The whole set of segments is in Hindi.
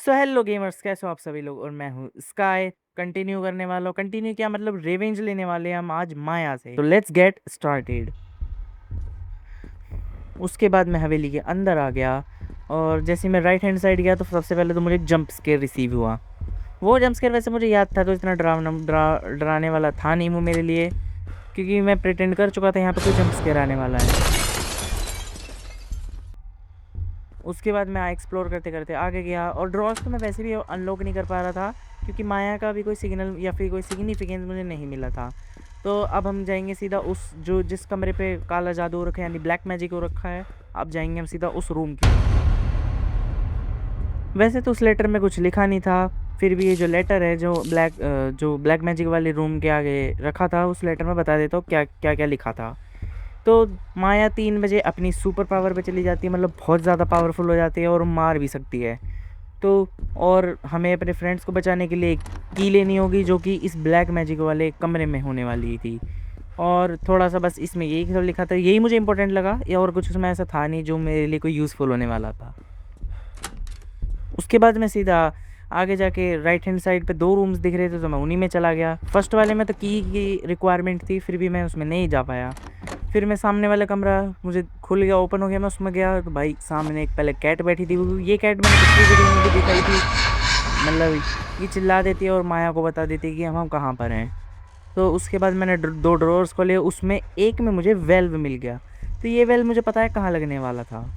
सो हेलो गेमर्स, कैसे हो आप सभी लोग। और मैं हूँ स्काई। कंटिन्यू करने वाला हूँ। कंटिन्यू क्या मतलब, रिवेंज लेने वाले हैं हम आज माया से। तो लेट्स गेट स्टार्टेड। उसके बाद मैं हवेली के अंदर आ गया और जैसे ही मैं राइट हैंड साइड गया तो सबसे पहले तो मुझे जंप स्केयर रिसीव हुआ। वो जंप स्केयर वैसे मुझे याद था, तो इतना डराने वाला था नहीं वो मेरे लिए, क्योंकि मैं प्रिटेंड कर चुका था यहाँ पे कोई जंप स्केयर आने वाला है। उसके बाद मैं एक्सप्लोर करते करते आगे गया और ड्रॉस तो मैं वैसे भी अनलॉक नहीं कर पा रहा था, क्योंकि माया का भी कोई सिग्नल या फिर कोई सिग्निफिकेंस मुझे नहीं मिला था। तो अब हम जाएंगे सीधा उस जो जिस कमरे पे काला जादू हो रखा है, यानी ब्लैक मैजिक हो रखा है। अब जाएंगे हम सीधा उस रूम की तरफ। वैसे तो उस लेटर में कुछ लिखा नहीं था, फिर भी ये जो लेटर है जो ब्लैक मैजिक वाले रूम के आगे रखा था, उस लेटर में बता देता हूँ क्या क्या क्या लिखा था। तो माया 3 बजे अपनी सुपर पावर पे चली जाती है, मतलब बहुत ज़्यादा पावरफुल हो जाती है और मार भी सकती है। तो और हमें अपने फ्रेंड्स को बचाने के लिए एक की लेनी होगी, जो कि इस ब्लैक मैजिक वाले कमरे में होने वाली थी। और थोड़ा सा बस इसमें यही सब लिखा था, यही मुझे इंपॉर्टेंट लगा, या और कुछ उसमें ऐसा था नहीं जो मेरे लिए कोई यूज़फुल होने वाला था। उसके बाद मैं सीधा आगे जाके राइट हैंड साइड पे 2 रूम्स दिख रहे थे, तो मैं उन्हीं में चला गया। फर्स्ट वाले में तो की रिक्वायरमेंट थी, फिर भी मैं उसमें नहीं जा पाया। फिर मैं सामने वाला कमरा मुझे खुल गया, ओपन हो गया, मैं उसमें गया तो भाई सामने एक पहले कैट बैठी थी। ये कैट मैंने पिछली वीडियो में भी दिखाई थी, मतलब ये चिल्ला देती है और माया को बता देती है कि हम कहाँ पर हैं। तो उसके बाद मैंने 2 ड्रॉर्स खोले, उसमें एक में मुझे वेल्व मिल गया। तो ये वेल्व मुझे पता है कहाँ लगने वाला था।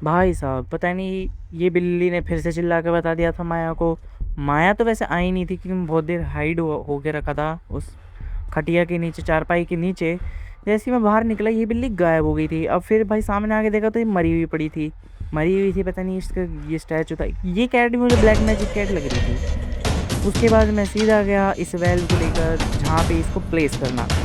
भाई साहब पता नहीं, ये बिल्ली ने फिर से चिल्ला के बता दिया था माया को। माया तो वैसे आई नहीं थी, क्योंकि मैं बहुत देर हाइड हो के रखा था उस खटिया के नीचे, चारपाई के नीचे। जैसे ही मैं बाहर निकला ये बिल्ली गायब हो गई थी। अब फिर भाई सामने आके देखा तो ये मरी हुई पड़ी थी, मरी हुई थी। पता नहीं इसका ये स्टैचू था। ये कैट भी मुझे ब्लैक मैजिक कैट लग रही थी। उसके बाद मैं सीधा गया इस वेल्व को लेकर जहाँ पे इसको प्लेस करना था।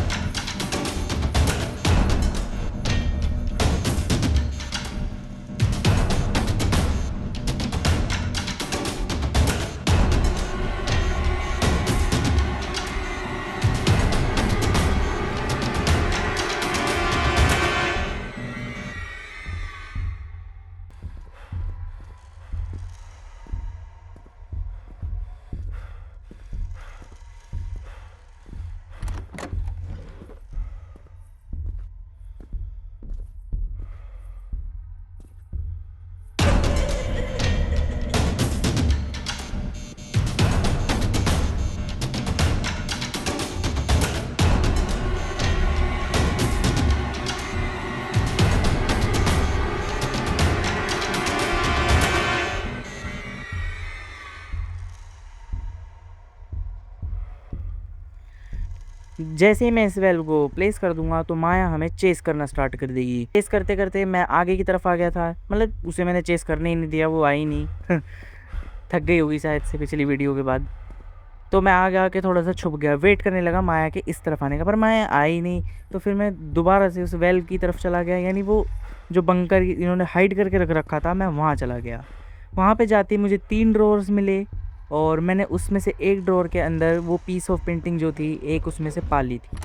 जैसे ही मैं इस वेल्व को प्लेस कर दूंगा तो माया हमें चेस करना स्टार्ट कर देगी। चेस करते करते मैं आगे की तरफ आ गया था, मतलब उसे मैंने चेस करने ही नहीं दिया, वो आई नहीं। थक गई होगी शायद से पिछली वीडियो के बाद। तो मैं आगे आके थोड़ा सा छुप गया, वेट करने लगा माया के इस तरफ आने का, पर माया आई नहीं। तो फिर मैं दोबारा से उस वेल्व की तरफ चला गया, यानी वो जो बंकर इन्होंने हाइड करके रख रखा था, मैं वहाँ चला गया। वहाँ पे जाते ही मुझे 3 ड्रॉर्स मिले और मैंने उसमें से एक ड्रॉर के अंदर वो पीस ऑफ पेंटिंग जो थी, एक उसमें से पा ली थी।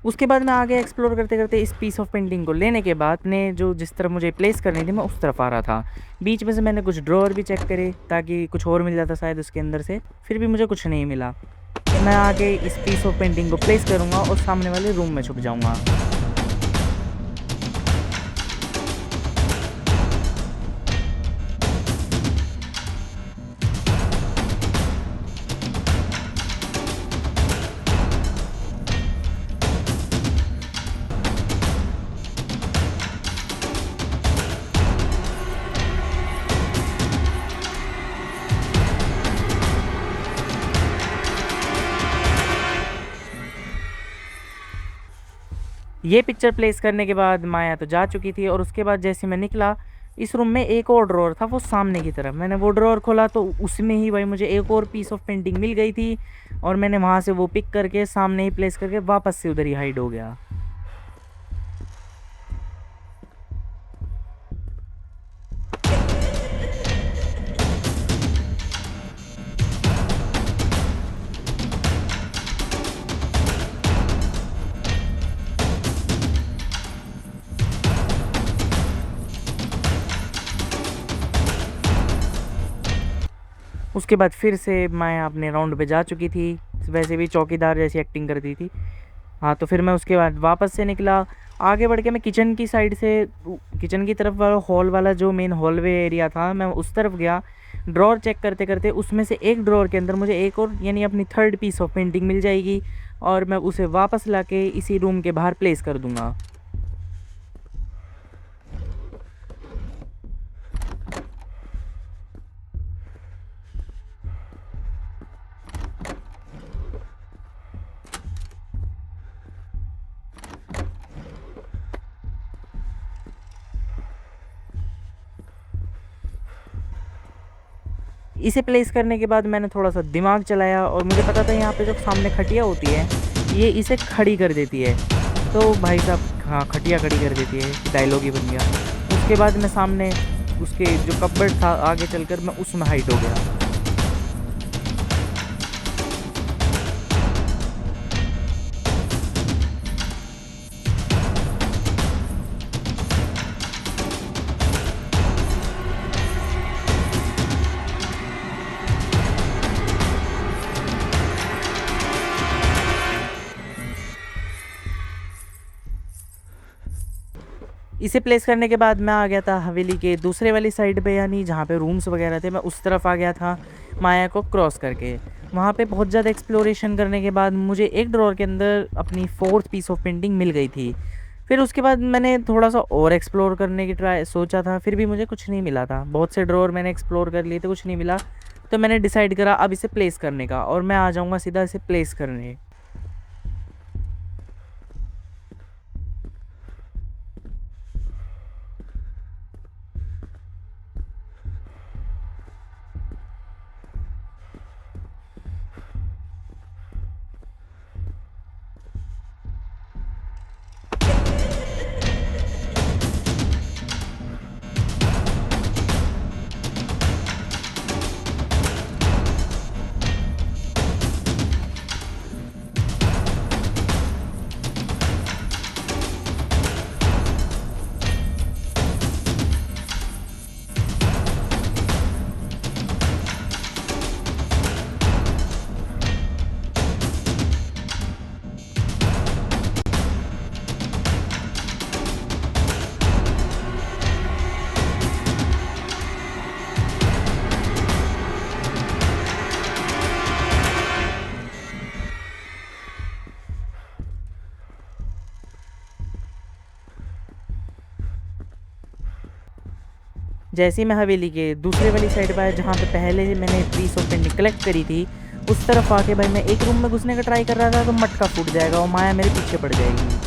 उसके बाद मैं आगे एक्सप्लोर करते करते इस पीस ऑफ पेंटिंग को लेने के बाद ने जो जिस तरफ मुझे प्लेस करनी थी मैं उस तरफ आ रहा था। बीच में से मैंने कुछ ड्रॉअर भी चेक करे ताकि कुछ और मिल जाता शायद उसके अंदर से, फिर भी मुझे कुछ नहीं मिला। मैं आगे इस पीस ऑफ पेंटिंग को प्लेस करूँगा और सामने वाले रूम में छुप जाऊँगा। ये पिक्चर प्लेस करने के बाद माया तो जा चुकी थी, और उसके बाद जैसे मैं निकला, इस रूम में एक और ड्रॉअर था वो सामने की तरफ। मैंने वो ड्रॉअर खोला तो उसमें ही भाई मुझे एक और पीस ऑफ पेंटिंग मिल गई थी, और मैंने वहाँ से वो पिक करके सामने ही प्लेस करके वापस से उधर ही हाइड हो गया। उसके बाद फिर से माया अपने राउंड पे जा चुकी थी, वैसे भी चौकीदार जैसी एक्टिंग करती थी। हाँ, तो फिर मैं उसके बाद वापस से निकला। आगे बढ़ के मैं किचन की साइड से, किचन की तरफ वाला हॉल वाला जो मेन हॉलवे एरिया था, मैं उस तरफ गया। ड्रॉर चेक करते करते उसमें से एक ड्रॉर के अंदर मुझे एक और यानी अपनी थर्ड पीस ऑफ पेंटिंग मिल जाएगी, और मैं उसे वापस लाके इसी रूम के बाहर प्लेस कर दूंगा। इसे प्लेस करने के बाद मैंने थोड़ा सा दिमाग चलाया, और मुझे पता था यहाँ पे जो सामने खटिया होती है ये इसे खड़ी कर देती है। तो भाई साहब, हाँ, खटिया खड़ी कर देती है, डायलॉग ही बन गया। उसके बाद मैं सामने उसके जो कपबोर्ड था आगे चलकर मैं उसमें हाइड हो गया। इसे प्लेस करने के बाद मैं आ गया था हवेली के दूसरे वाली साइड पे, यानी जहाँ पे रूम्स वगैरह थे, मैं उस तरफ आ गया था माया को क्रॉस करके। वहाँ पे बहुत ज़्यादा एक्सप्लोरेशन करने के बाद मुझे एक ड्रॉर के अंदर अपनी फोर्थ पीस ऑफ पेंटिंग मिल गई थी। फिर उसके बाद मैंने थोड़ा सा और एक्सप्लोर करने की ट्राई सोचा था, फिर भी मुझे कुछ नहीं मिला था। बहुत से ड्रॉर मैंने एक्सप्लोर कर लिए थे, कुछ नहीं मिला। तो मैंने डिसाइड करा अब इसे प्लेस करने का, और मैं आ जाऊँगा सीधा इसे प्लेस करने। जैसे ही मैं हवेली के दूसरे वाली साइड पर आया, जहाँ पे पहले मैंने पीस ऑफ पेंटिंग कलेक्ट करी थी, उस तरफ आके भाई मैं एक रूम में घुसने का ट्राई कर रहा था तो मटका फूट जाएगा और माया मेरे पीछे पड़ जाएगी।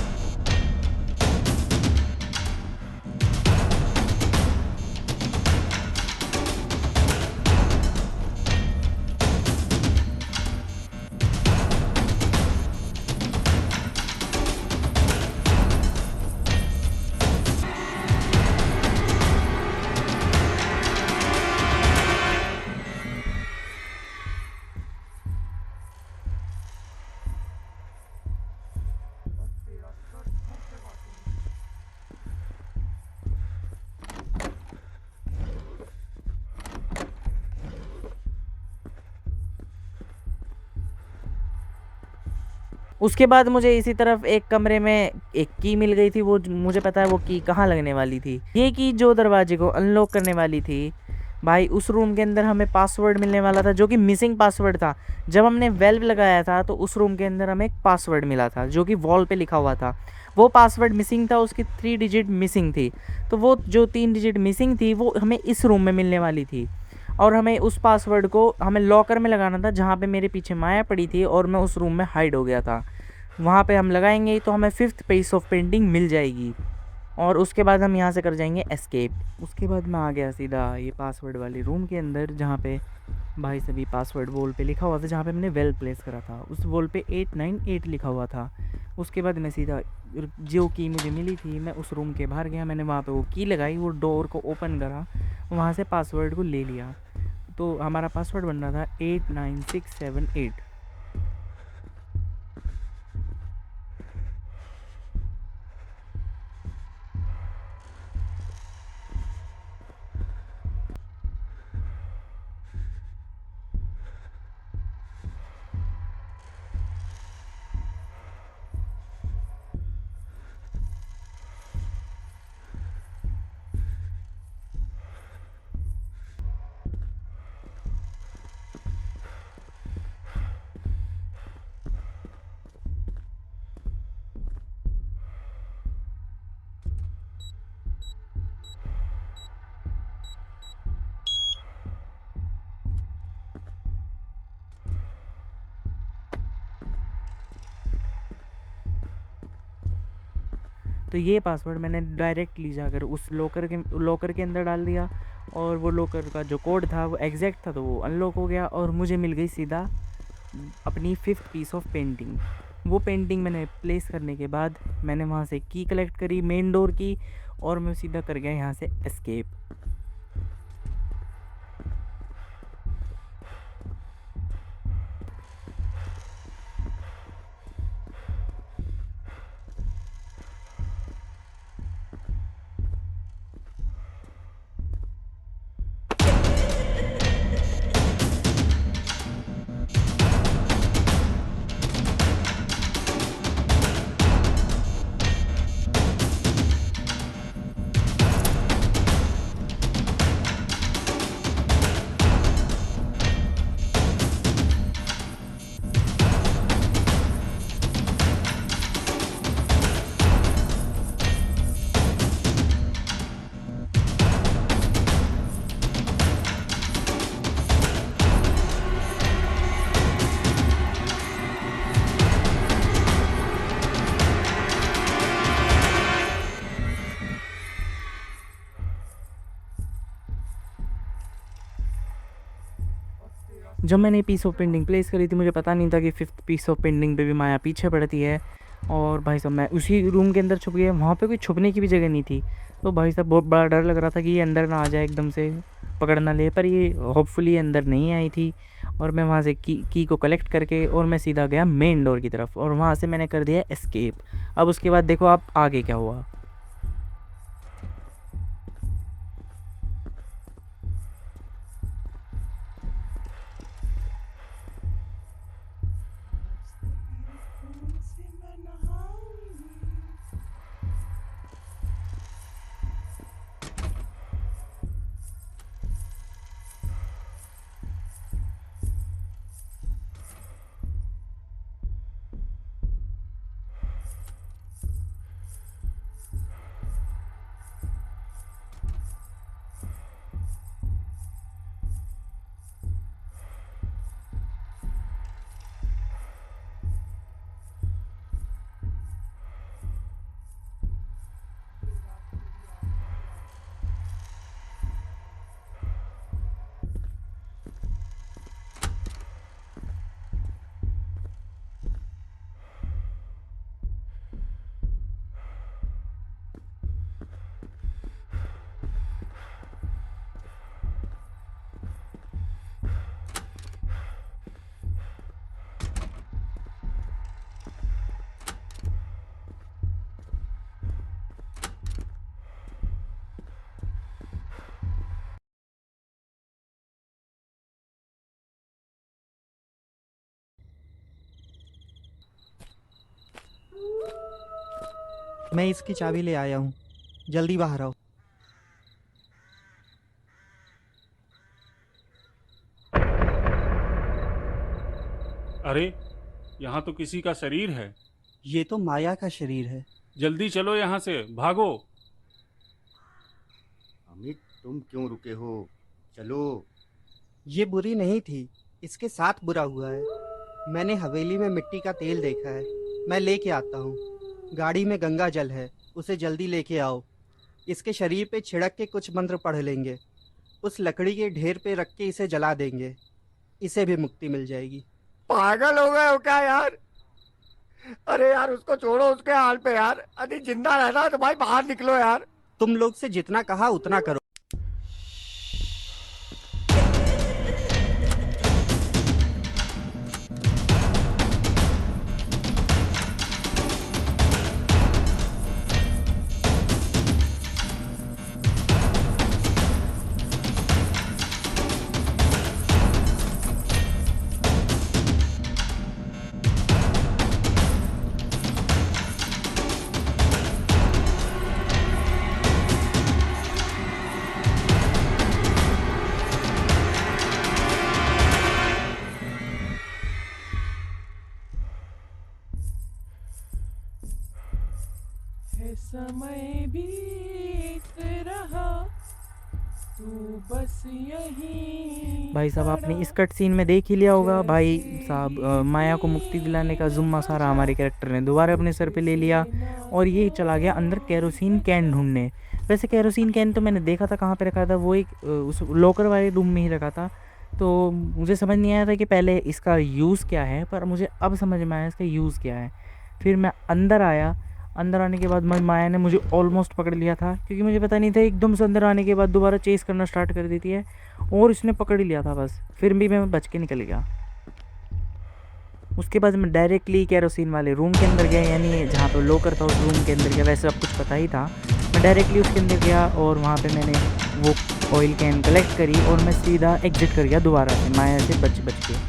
उसके बाद मुझे इसी तरफ एक कमरे में एक की मिल गई थी। वो मुझे पता है वो की कहाँ लगने वाली थी। ये की जो दरवाजे को अनलॉक करने वाली थी भाई, उस रूम के अंदर हमें पासवर्ड मिलने वाला था जो कि मिसिंग पासवर्ड था। जब हमने वेल्व लगाया था तो उस रूम के अंदर हमें एक पासवर्ड मिला था जो कि वॉल पे लिखा हुआ था। वो पासवर्ड मिसिंग था, उसकी 3 डिजिट मिसिंग थी। तो वो जो 3 डिजिट मिसिंग थी वो हमें इस रूम में मिलने वाली थी, और हमें उस पासवर्ड को हमें लॉकर में लगाना था जहाँ पे मेरे पीछे माया पड़ी थी और मैं उस रूम में हाइड हो गया था। वहाँ पे हम लगाएंगे तो हमें 5th पीस ऑफ पेंटिंग मिल जाएगी। और उसके बाद हम यहाँ से कर जाएंगे एस्केप। उसके बाद मैं आ गया सीधा ये पासवर्ड वाले रूम के अंदर, जहाँ पे भाई सभी पासवर्ड वॉल पे लिखा हुआ था, जहाँ पे मैंने वेल प्लेस करा था उस वॉल पे 898 लिखा हुआ था। उसके बाद मैं सीधा जो की मुझे मिली थी, मैं उस रूम के बाहर गया, मैंने वहाँ पे वो की लगाई, वो डोर को ओपन करा, वहाँ से पासवर्ड को ले लिया। तो हमारा पासवर्ड बन रहा था 89678। तो ये पासवर्ड मैंने डायरेक्टली जाकर उस लॉकर के अंदर डाल दिया, और वो लॉकर का जो कोड था वो एग्जैक्ट था, तो वो अनलॉक हो गया और मुझे मिल गई सीधा अपनी 5th पीस ऑफ पेंटिंग। वो पेंटिंग मैंने प्लेस करने के बाद मैंने वहाँ से की कलेक्ट करी मेन डोर की, और मैं सीधा कर गया यहाँ से एस्केप। जब मैंने पीस ऑफ पेंटिंग प्लेस करी थी, मुझे पता नहीं था कि 5th पीस ऑफ पेंटिंग पे भी माया पीछे पड़ती है। और भाई साहब मैं उसी रूम के अंदर छुप गया, वहाँ पे कोई छुपने की भी जगह नहीं थी। तो भाई साहब बहुत बड़ा डर लग रहा था कि ये अंदर ना आ जाए एकदम से पकड़ ना ले, पर ये होपफुली अंदर नहीं आई थी। और मैं वहाँ से की को कलेक्ट करके और मैं सीधा गया मेन डोर की तरफ, और वहाँ से मैंने कर दिया एस्केप। अब उसके बाद देखो आप आगे क्या हुआ। मैं इसकी चाबी ले आया हूँ, जल्दी बाहर आओ। अरे, यहाँ तो किसी का शरीर है। ये तो माया का शरीर है। जल्दी चलो यहाँ से, भागो। अमित, तुम क्यों रुके हो? चलो। ये बुरी नहीं थी, इसके साथ बुरा हुआ है। मैंने हवेली में मिट्टी का तेल देखा है। मैं लेके आता हूँ। गाड़ी में गंगा जल है, उसे जल्दी लेके आओ। इसके शरीर पे छिड़क के कुछ मंत्र पढ़ लेंगे। उस लकड़ी के ढेर पे रख के इसे जला देंगे। इसे भी मुक्ति मिल जाएगी। पागल हो गए हो क्या यार? अरे यार उसको छोड़ो उसके हाल पे यार। अरे जिंदा रहना है तो भाई बाहर निकलो यार। तुम लोग से जितना कहा उतना करो। समय बीत रहा तू बस यहीं भाई साहब आपने इस कट सीन में देख ही लिया होगा भाई साहब, माया को मुक्ति दिलाने का जुम्मा सारा हमारे कैरेक्टर ने दोबारा अपने सर पे ले लिया और ये चला गया अंदर केरोसिन कैन ढूंढने। वैसे केरोसिन कैन तो मैंने देखा था कहाँ पे रखा था, वो एक उस लॉकर वाले रूम में ही रखा था। तो मुझे समझ नहीं आया था कि पहले इसका यूज़ क्या है, पर मुझे अब समझ में आया इसका यूज़ क्या है। फिर मैं अंदर आया, अंदर आने के बाद माया ने मुझे ऑलमोस्ट पकड़ लिया था, क्योंकि मुझे पता नहीं था एकदम से अंदर आने के बाद दोबारा चेस करना स्टार्ट कर देती है, और इसने पकड़ ही लिया था बस। फिर भी मैं बच के निकल गया। उसके बाद मैं डायरेक्टली केरोसिन वाले रूम के अंदर गया, यानी जहाँ पे लॉकर था उस रूम के अंदर गया। वैसे अब कुछ पता ही था, मैं डायरेक्टली उसके अंदर गया और वहाँ पे मैंने वो ऑयल कैन कलेक्ट करी और मैं सीधा एग्जिट कर गया दोबारा से माया से बच के।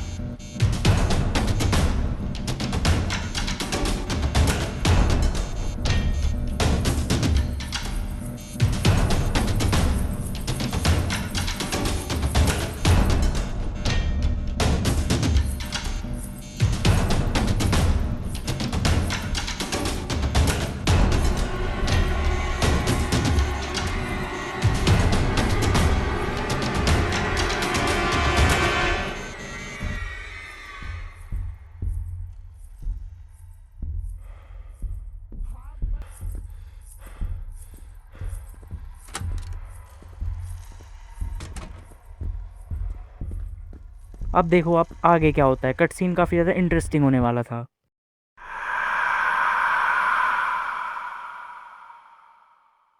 अब देखो अब आगे क्या होता है। कट सीन काफ़ी ज़्यादा इंटरेस्टिंग होने वाला था।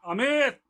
अमित,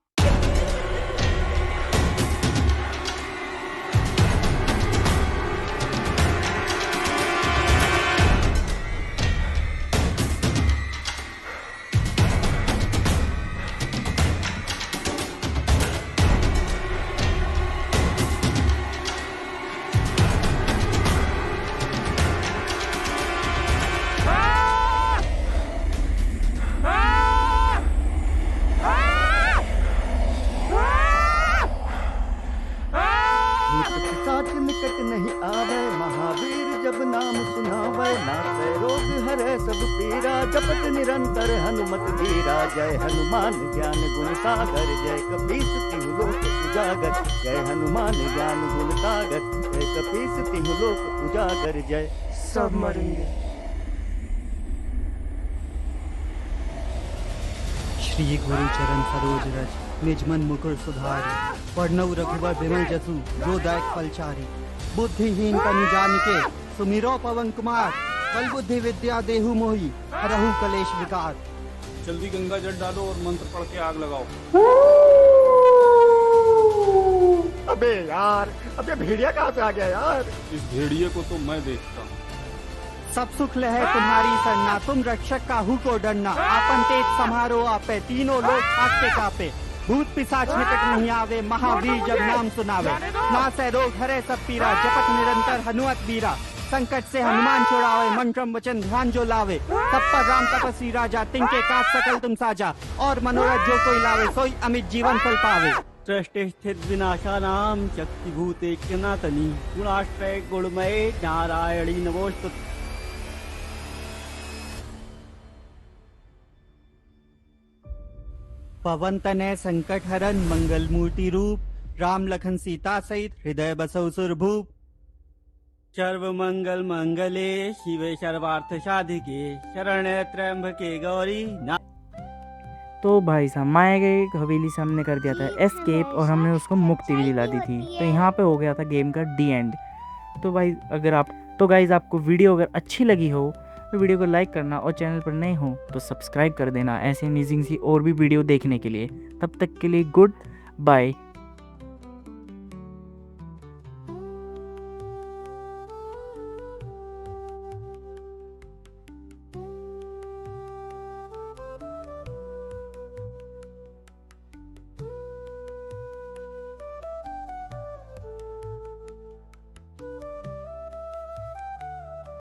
भूत पिशाच निकट नहीं आवे, महावीर जब नाम सुनावे, नासे रोग हरे सब पीरा, जपत निरंतर हनुमत धीरा। जय हनुमान ज्ञान गुण सागर, जय कपीस तिहु लोक उजागर। जय हनुमान ज्ञान गुण सागर, जय कपीस तिहु लोक उजागर। जय। सब मरेंगे। श्री गुरु चरण सरोज रज, निज मन मुकुर सुधारि। वर्णव रघुवर विमल जसु, जो दैत फलचारि। बुद्धिहीन तनु जानिके, सुमिरो पवन कुमार। बल बुद्धि विद्या देहु मोहि, हरहु कलेश विकार। जल्दी गंगा जल डालो और मंत्र पढ़ के आग लगाओ। अबे यार, अब ये भेड़िया कहाँ से आ गया यार? इस भेड़िए को तो मैं देखता हूँ। सब सुख लहे तुम्हारी सरना, तुम रक्षक काहू को डरना। आपन तेज समारो आपे, तीनों लोग आके कापे। भूत पिशाच निकट नहीं आवे, महावीर जब नाम सुनावे। नासै रोग हरे सब पीरा, जपत निरंतर हनुमत बीरा। संकट से हनुमान छुड़ावे, मंत्रम वचन ध्यान जो लावे। सब पर राम तपस्वी राजा, तिनके काज सकल तुम साजा। और मनोरथ जो कोई लावे, सोई अमित जीवन फल पावे। सृष्टि स्थित विनाशानां शक्ति भूते सनातनी, गुणाश्रय गुणमये नारायणी नमोस्तुते। पवन तनय संकट हरन, मंगल मूर्ति रूप। राम लखन सीता सहित, हृदय बसौ सुरभूप। सर्व मंगल मंगले शिवे सर्वार्थ साधिके शरण्य त्र्यंबके गौरी ना। तो भाई साहब माया के हवेली से हमने कर दिया था एस्केप और हमने उसको मुक्ति भी दिला दी थी। तो यहाँ पे हो गया था गेम का डी एंड। तो भाई गाइज आपको वीडियो अगर अच्छी लगी हो तो वीडियो को लाइक करना और चैनल पर नए हो तो सब्सक्राइब कर देना ऐसे अमेजिंग सी और भी वीडियो देखने के लिए। तब तक के लिए गुड बाय।